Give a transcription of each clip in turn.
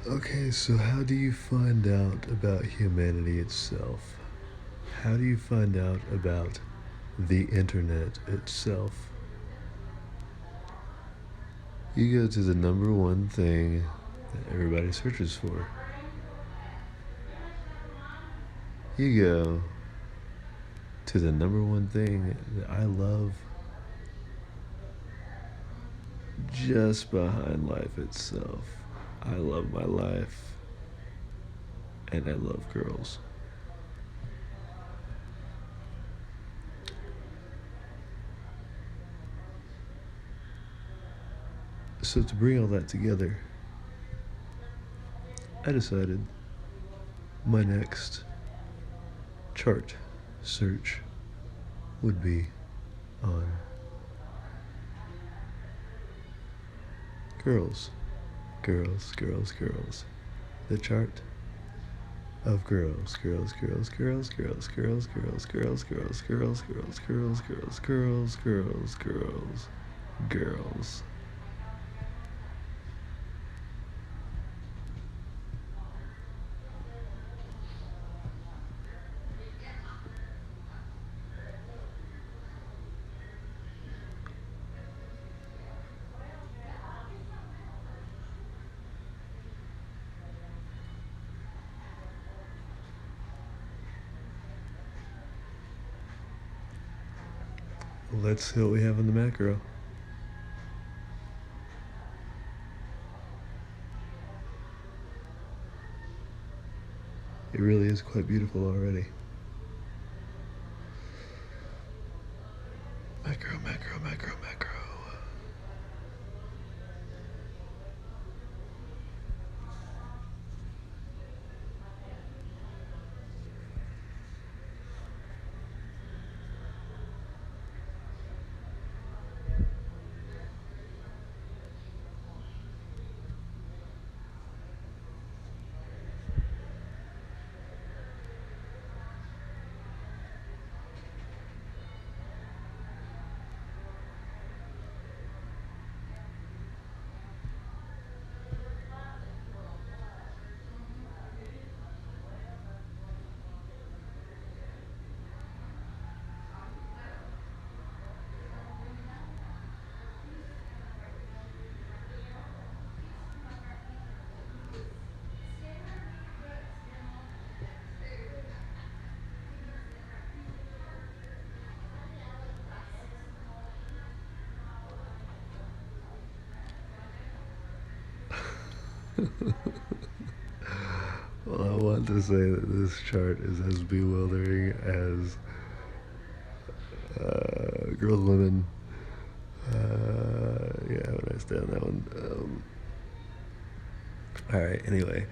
Okay, so how do you find out about humanity itself? How do you find out about the internet itself? You go to the number one thing that everybody searches for. You go to the number one thing that I love just behind life itself. I love my life and I love girls. So, to bring all that together, I decided my next chart search would be on girls. Girls, girls, girls. The chart of girls, girls, girls, girls, girls, girls, girls, girls, girls, girls, girls, girls, girls, girls, girls, girls, girls. Let's see what we have in the macro. It really is quite beautiful already. Macro, macro, macro, macro. Well, I want to say that this chart is as bewildering as girls, women. Yeah, when I stay on that one. All right. Anyway,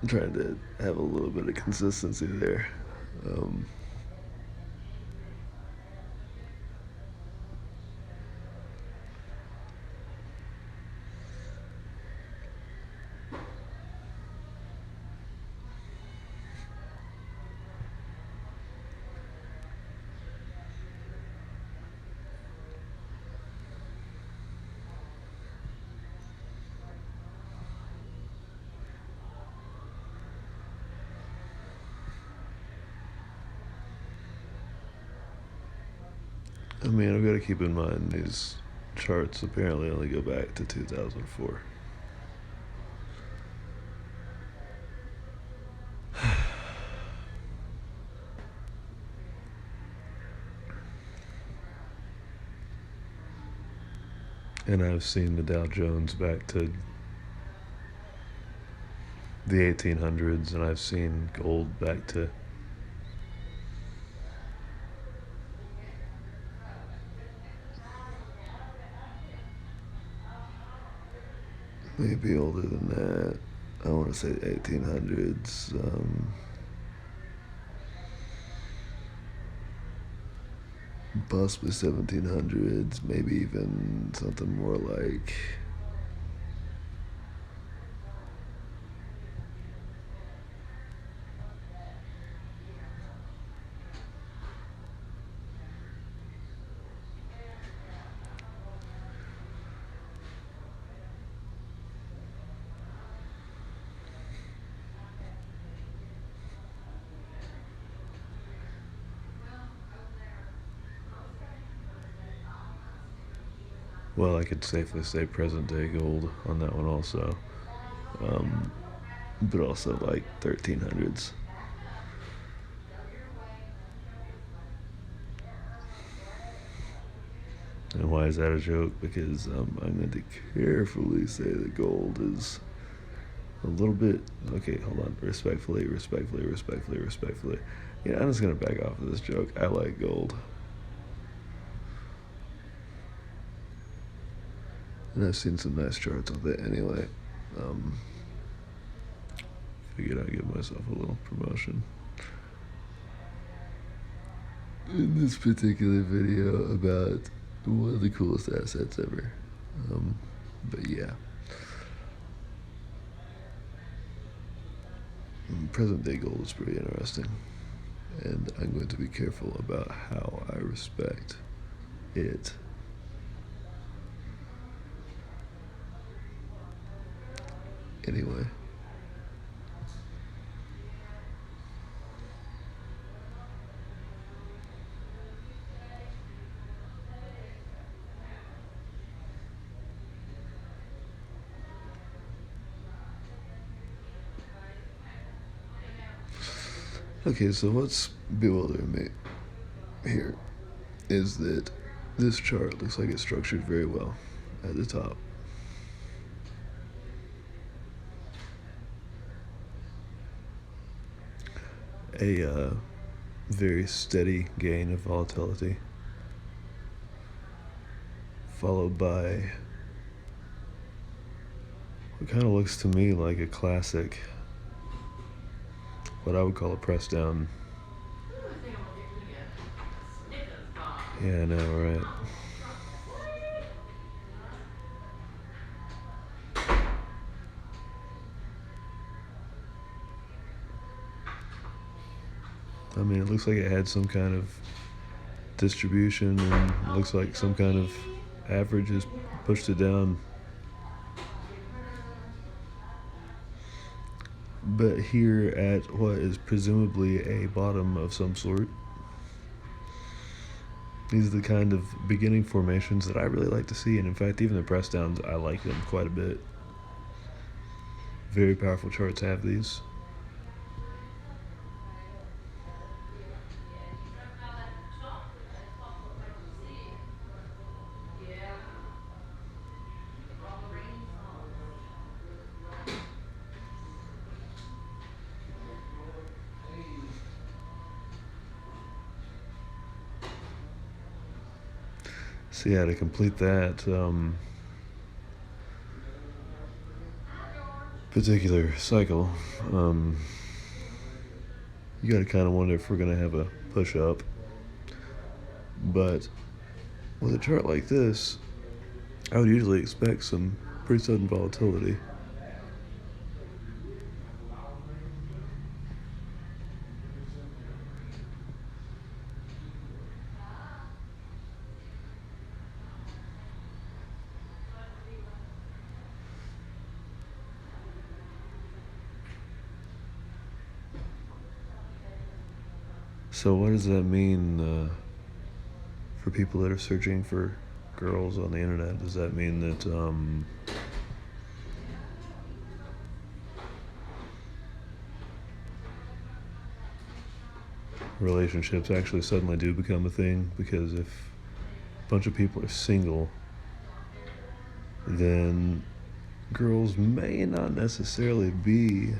I'm trying to have a little bit of consistency there. Um, I mean, I've got to keep in mind these charts apparently only go back to 2004. And I've seen the Dow Jones back to the 1800s, and I've seen gold back to maybe older than that. I want to say 1800s. Possibly 1700s, maybe even something more like Well, I could safely say present day gold on that one also. Um, but also like 1300s. And why is that a joke? Because I'm going to carefully say that gold is a little bit. Okay, hold on. Respectfully. Yeah, I'm just going to back off of this joke. I like gold. And I've seen some nice charts with it anyway. Um, Figured I'd give myself a little promotion. In this particular video about one of the coolest assets ever. But yeah. Present day gold is pretty interesting. And I'm going to be careful about how I respect it. Anyway. Okay, so what's bewildering me here is that this chart looks like it's structured very well at the top. A very steady gain of volatility, followed by what kind of looks to me like a classic, what I would call a press down. Yeah, I know, right? I mean, it looks like it had some kind of distribution, and it looks like some kind of average has pushed it down. But here at what is presumably a bottom of some sort, these are the kind of beginning formations that I really like to see, and in fact, even the press downs, I like them quite a bit. Very powerful charts have these. So yeah, to complete that particular cycle, you got to kind of wonder if we're going to have a push up. But with a chart like this, I would usually expect some pretty sudden volatility. So what does that mean for people that are searching for girls on the internet? Does that mean that relationships actually suddenly do become a thing? Because if a bunch of people are single, then girls may not necessarily be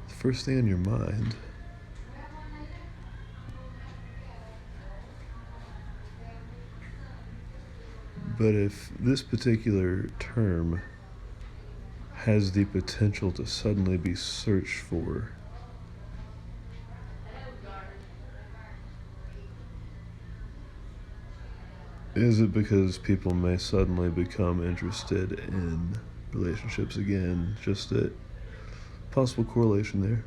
the first thing on your mind. But if this particular term has the potential to suddenly be searched for, is it because people may suddenly become interested in relationships again? Just a possible correlation there.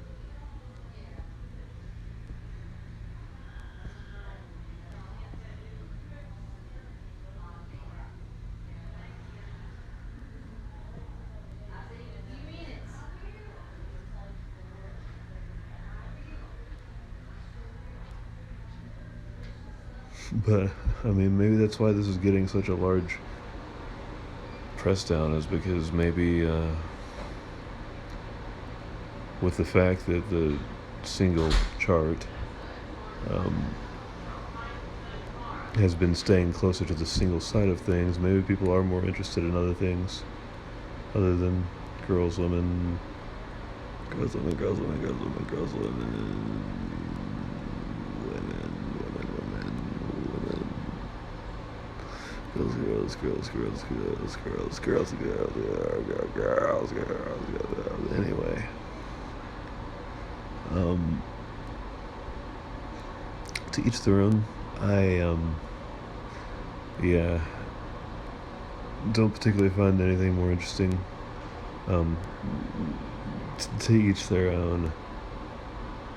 But I mean, maybe that's why this is getting such a large press down, is because maybe with the fact that the single chart um, has been staying closer to the single side of things, maybe people are more interested in other things other than girls, women, girls, women, girls, women, girls, women, girls, women, women, women, women, girls, girls, girls, girls, girls, girls, girls, girls, girls, girls. Anyway, um, to each their own. Yeah, don't particularly find anything more interesting. Um, to each their own.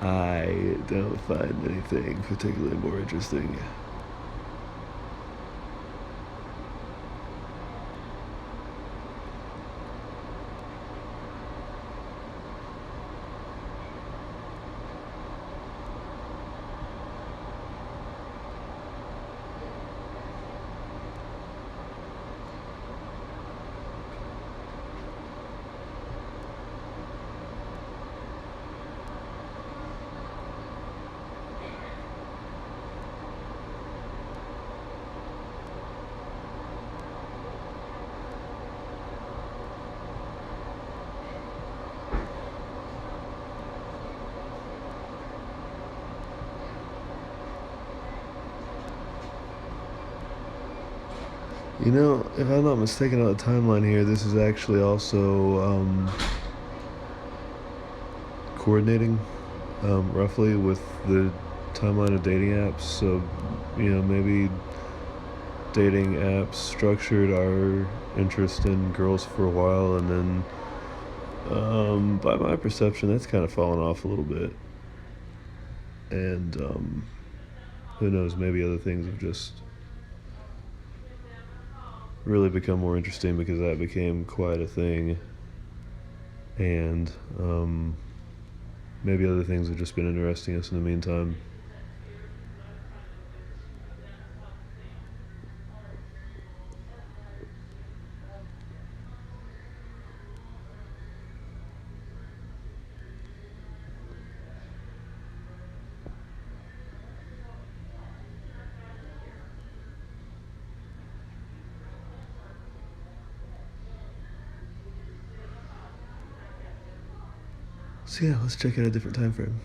I don't find anything particularly more interesting. You know, if I'm not mistaken on the timeline here, this is actually also coordinating roughly with the timeline of dating apps. So, maybe dating apps structured our interest in girls for a while, and then, by my perception, that's kind of fallen off a little bit. And who knows, maybe other things have just really become more interesting because that became quite a thing. And maybe other things have just been interesting us in the meantime. So yeah, let's check out a different time frame.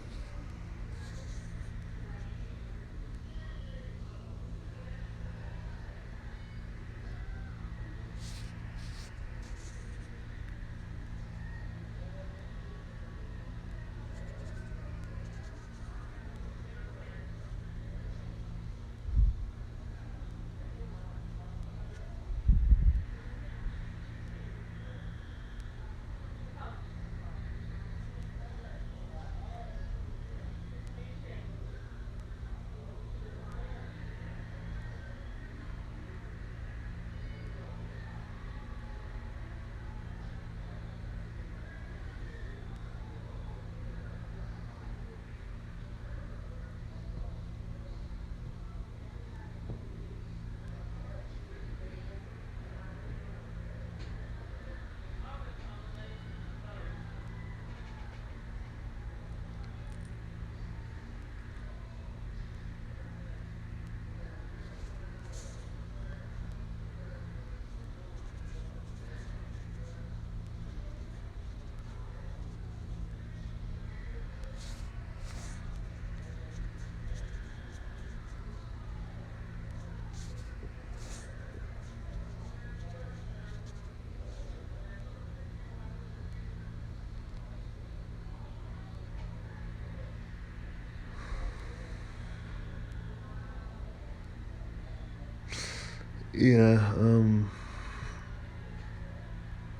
Yeah,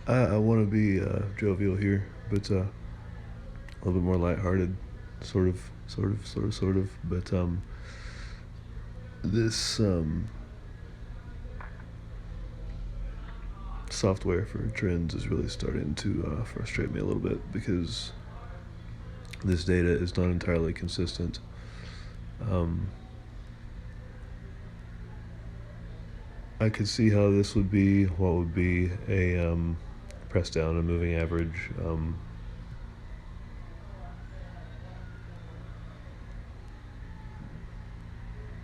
I want to be jovial here, but a little bit more lighthearted, sort of, sort of, sort of, sort of. But this software for trends is really starting to frustrate me a little bit because this data is not entirely consistent. Um, I could see how this would be what would be a press down and moving average.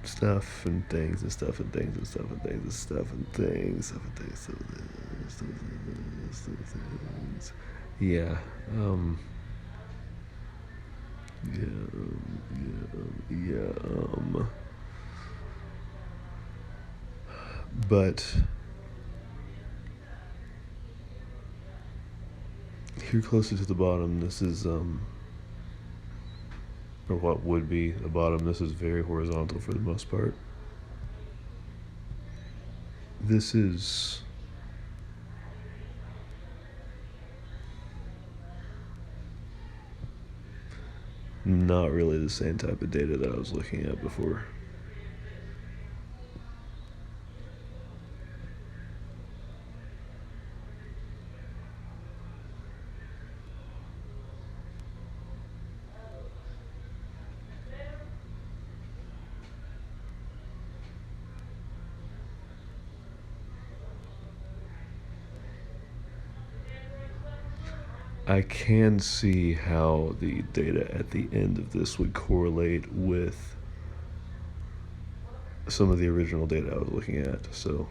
Stuff and things and stuff and things and stuff and things and stuff and things, stuff and things, stuff and things, stuff and things. Yeah. Yeah. But here closer to the bottom, this is or what would be the bottom. This is very horizontal for the most part. This is not really the same type of data that I was looking at before. I can see how the data at the end of this would correlate with some of the original data I was looking at. So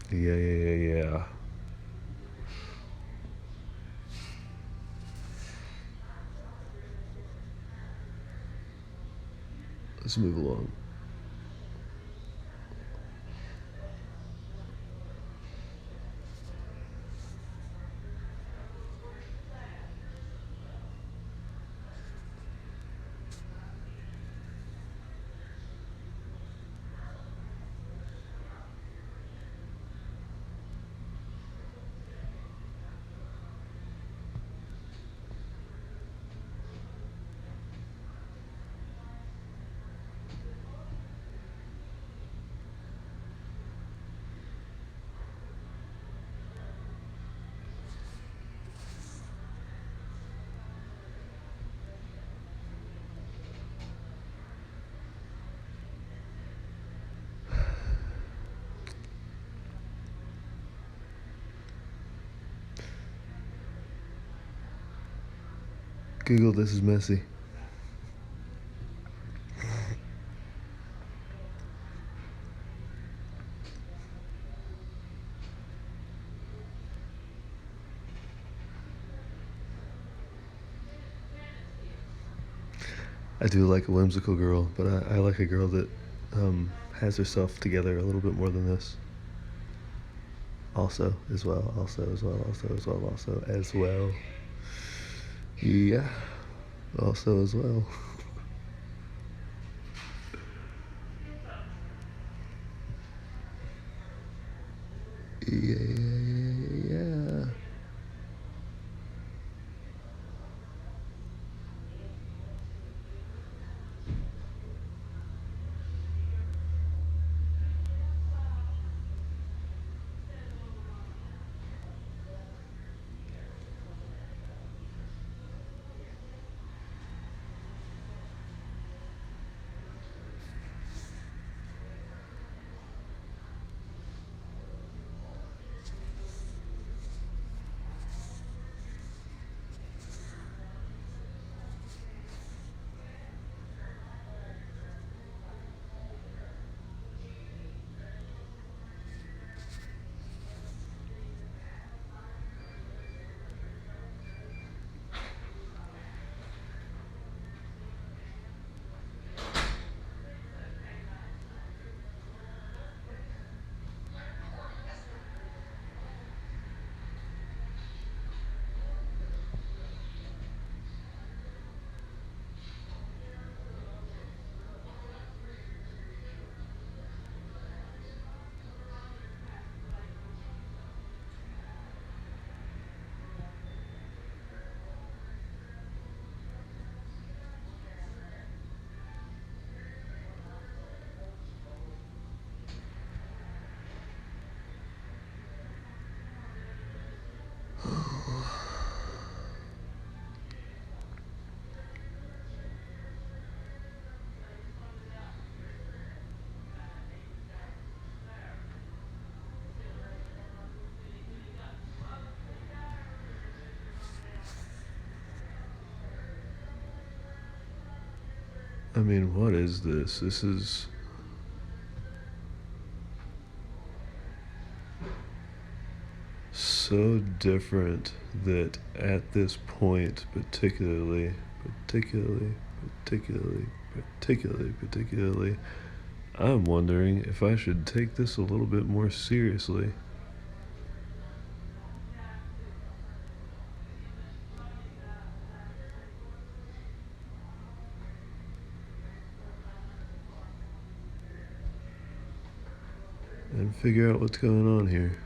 yeah. Let's move along. Google, this is messy. I do like a whimsical girl, but I like a girl that has herself together a little bit more than this. Also, as well. Yeah, also as well. Yeah. I mean, what is this? This is so different that at this point, particularly, I'm wondering if I should take this a little bit more seriously. And figure out what's going on here.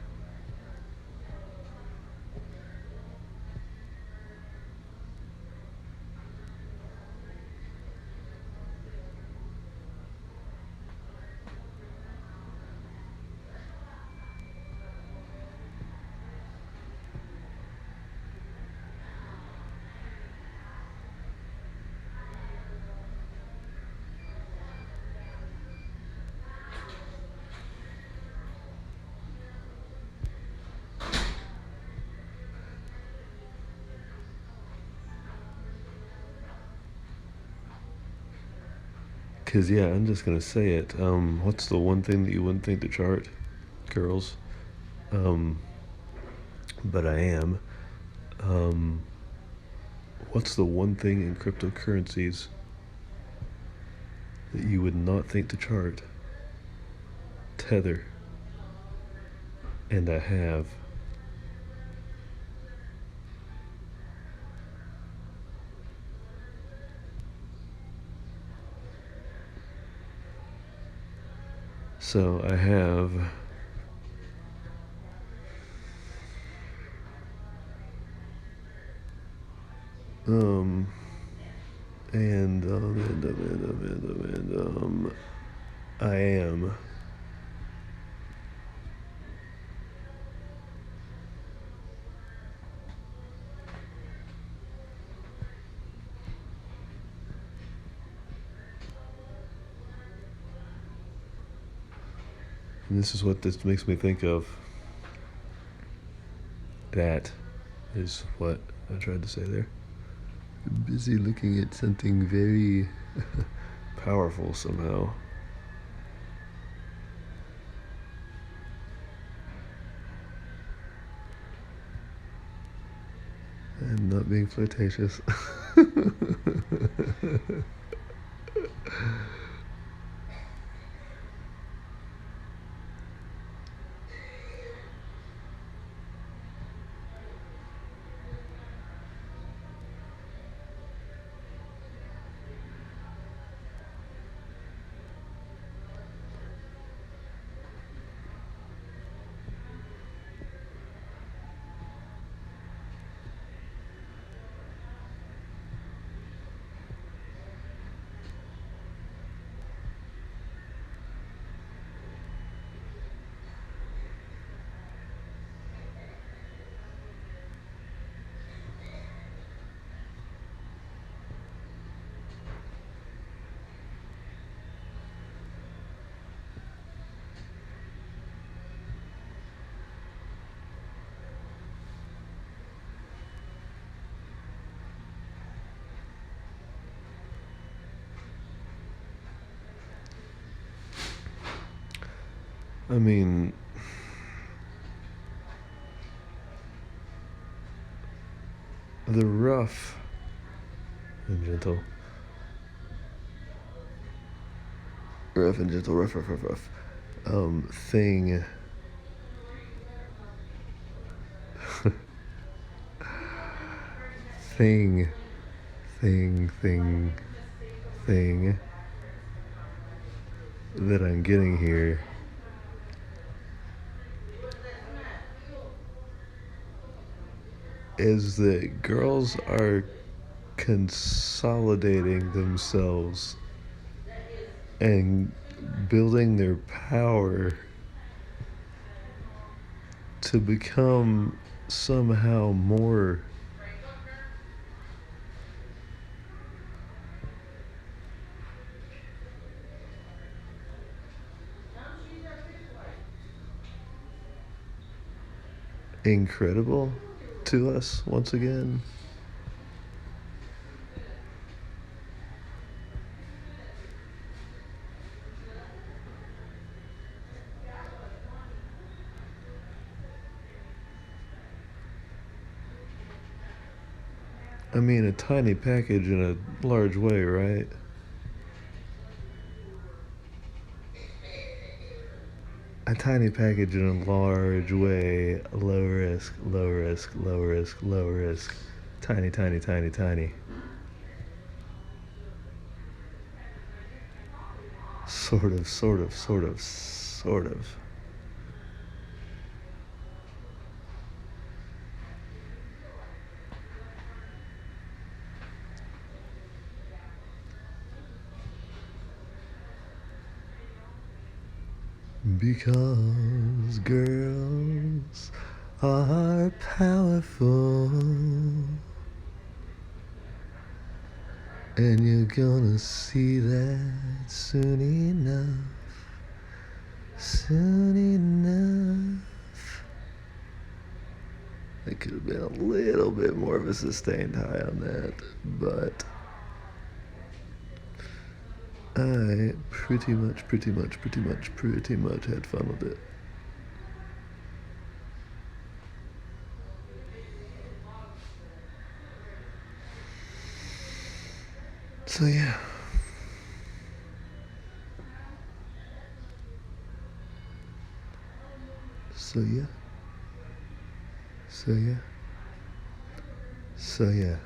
Cause yeah, I'm just gonna say it. What's the one thing that you wouldn't think to chart, girls? Um, but I am. Um, what's the one thing in cryptocurrencies that you would not think to chart? Tether. And I have. So I have um and I am. And this is what this makes me think of. That is what I tried to say there. I'm busy looking at something very powerful somehow. I'm not being flirtatious. I mean, the rough and gentle, rough thing thing thing that I'm getting here is that girls are consolidating themselves and building their power to become somehow more incredible to us once again. I mean a tiny package in a large way, right? A tiny package in a large way. Low risk, low risk, low risk, low risk. Tiny, tiny, tiny, tiny. Sort of, sort of, sort of, sort of. Because girls are powerful, and you're gonna see that soon enough. Soon enough. It could have been a little bit more of a sustained high on that, but I pretty much had fun with it. So yeah. So yeah. So yeah. So yeah.